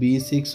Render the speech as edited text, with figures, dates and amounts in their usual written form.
B6